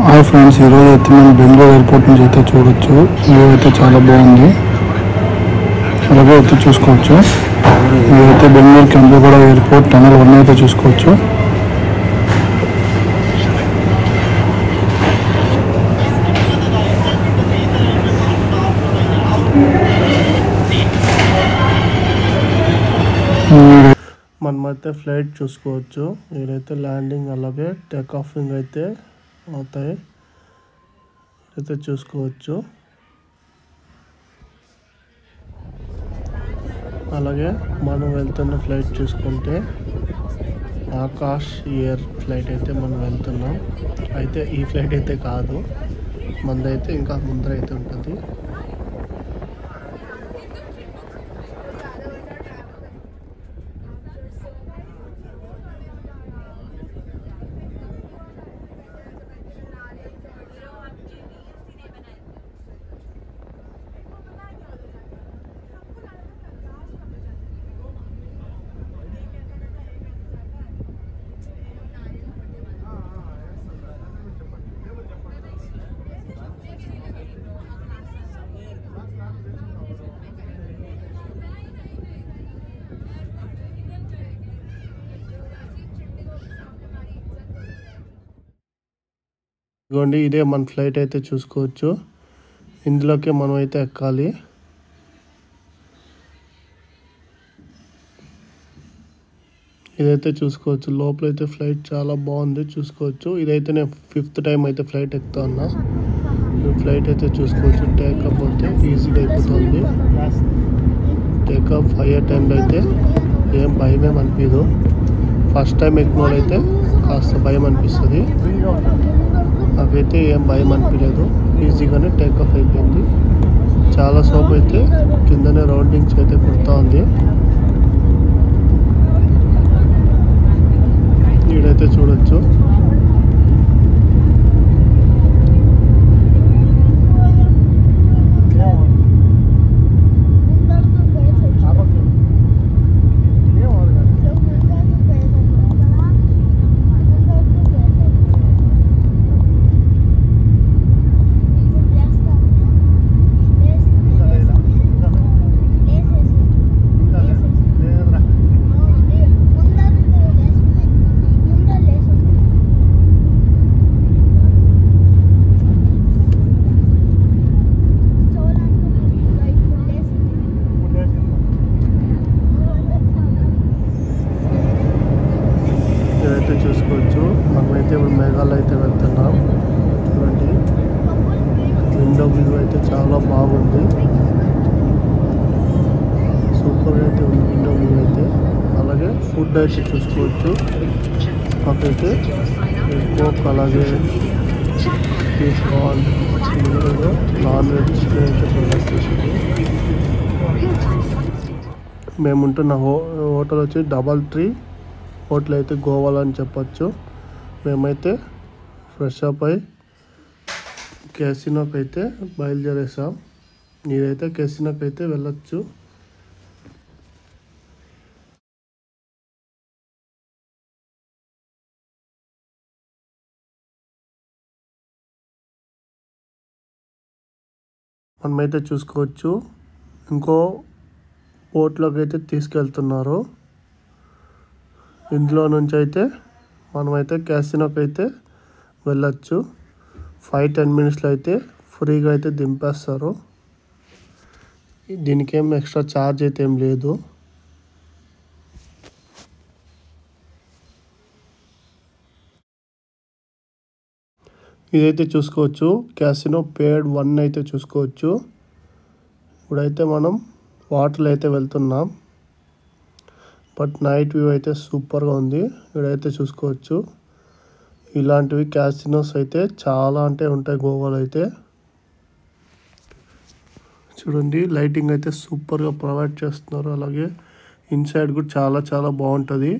Hi friends, ఈరోజు అయితే మనం బెంగళూరు ఎయిర్పోర్ట్ నుంచి అయితే చూడొచ్చు. వ్యూ అయితే చాలా బాగుంది. అలాగే అయితే చూసుకోవచ్చు. ఇదైతే బెంగళూరు కెంపేగౌడ ఎయిర్పోర్ట్ టనల్ 1 అయితే చూసుకోవచ్చు. మనమైతే ఫ్లైట్ చూసుకోవచ్చు. ఇదైతే ల్యాండింగ్ అలాగే టేక్ ఆఫింగ్ అయితే అవుతాయి. అయితే చూసుకోవచ్చు. అలాగే మనం వెళ్తున్న ఫ్లైట్ చూసుకుంటే ఆకాష్ ఎయిర్ ఫ్లైట్ అయితే మనం వెళ్తున్నాం. అయితే ఈ ఫ్లైట్ అయితే కాదు, మనదైతే ఇంకా ముందర అయితే ఉంటుంది. ఇదిగోండి, ఇదే మన ఫ్లైట్ అయితే చూసుకోవచ్చు. ఇందులోకి మనం అయితే ఎక్కాలి. ఇదైతే చూసుకోవచ్చు. లోపలైతే ఫ్లైట్ చాలా బాగుంది, చూసుకోవచ్చు. ఇదైతే నేను 5th టైం అయితే ఫ్లైట్ ఎక్కుతా ఉన్నా. ఫ్లైట్ అయితే చూసుకోవచ్చు. టేకప్ అయితే ఈజీగా అయిపోతుంది. టేకప్ అయ్యే టైంలో అయితే ఏం భయం అనిపించదు. ఫస్ట్ టైం ఎక్కిన వాళ్ళైతే కాస్త భయం అనిపిస్తుంది. నాకైతే ఏం భయం అనిపించలేదు. ఈజీగానే టేకప్ అయిపోయింది. చాలా సేపు అయితే కిందనే రౌండింగ్స్ అయితే కుడతా ఉంది. ఇక్కడైతే చూడొచ్చు. ఇదైతే చూసుకోవచ్చు. మనమైతే ఇప్పుడు మేఘాలు అయితే వెళ్తున్నాం. చూడండి, విండో వ్యూ అయితే చాలా బాగుంది. సూపర్గా అయితే ఉంది విండో వ్యూ అయితే. అలాగే ఫుడ్ అయితే చూసుకోవచ్చు. మాకైతే కోక్ అలాగే స్వీట్ కార్న్ నాన్ వెజ్ అయితే ప్రొవైడ్ చేసింది. మేముంటున్న హోటల్ వచ్చి DoubleTree హోటల్ అయితే గోవాలో అని చెప్పచ్చు. మేమైతే ఫ్రెష్ అప్ అయి క్యాసినోకి అయితే బయలుదేరేసాం. మీరైతే క్యాసినోకి అయితే వెళ్ళొచ్చు. మనమైతే చూసుకోవచ్చు. ఇంకో బోట్లోకి అయితే తీసుకెళ్తున్నారు. ఇందులో నుంచి అయితే మనమైతే క్యాసినోకి అయితే వెళ్ళొచ్చు. 5-10 మినిట్స్లో అయితే ఫ్రీగా అయితే దింపేస్తారు. దీనికి ఏం ఎక్స్ట్రా ఛార్జ్ అయితే ఏం లేదు. ఇదైతే చూసుకోవచ్చు. క్యాసినో పేడ్ 1 అయితే చూసుకోవచ్చు. ఇప్పుడైతే మనం వాటర్లో అయితే వెళ్తున్నాం. బట్ నైట్ వ్యూ అయితే సూపర్గా ఉంది. ఇక్కడైతే చూసుకోవచ్చు. ఇలాంటివి క్యాసినోస్ అయితే చాలా అంటే ఉంటాయి గోవాలో అయితే. చూడండి, లైటింగ్ అయితే సూపర్గా ప్రొవైడ్ చేస్తున్నారు. అలాగే ఇన్సైడ్ కూడా చాలా బాగుంటుంది.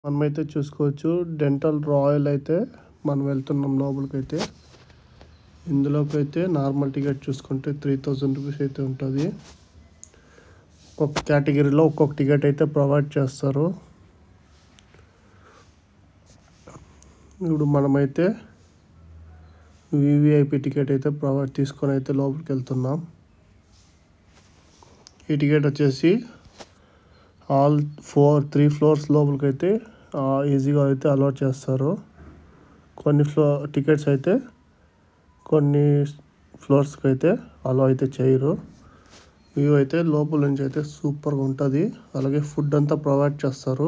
మనమైతే చూసుకోవచ్చు డెంటల్ రాయల్ అయితే మనం వెళ్తున్నాం లోపలికైతే. ఇందులోకి అయితే నార్మల్ టికెట్ చూసుకుంటే 3000 రూపీస్ అయితే ఉంటుంది. ఒక్కొక్క కేటగిరీలో ఒక్కొక్క టికెట్ అయితే ప్రొవైడ్ చేస్తారు. ఇప్పుడు మనమైతే వివిఐపి టికెట్ అయితే తీసుకొని అయితే లోపలికి వెళ్తున్నాం. ఈ టికెట్ వచ్చేసి ఆల్ 3 ఫ్లోర్స్ లోపలికి అయితే ఈజీగా అయితే అలౌట్ చేస్తారు. కొన్ని టికెట్స్ అయితే కొన్ని ఫ్లోర్స్కి అయితే అలో అయితే చేయరు. వ్యూ అయితే లోపల నుంచి అయితే సూపర్గా ఉంటుంది. అలాగే ఫుడ్ అంతా ప్రొవైడ్ చేస్తారు.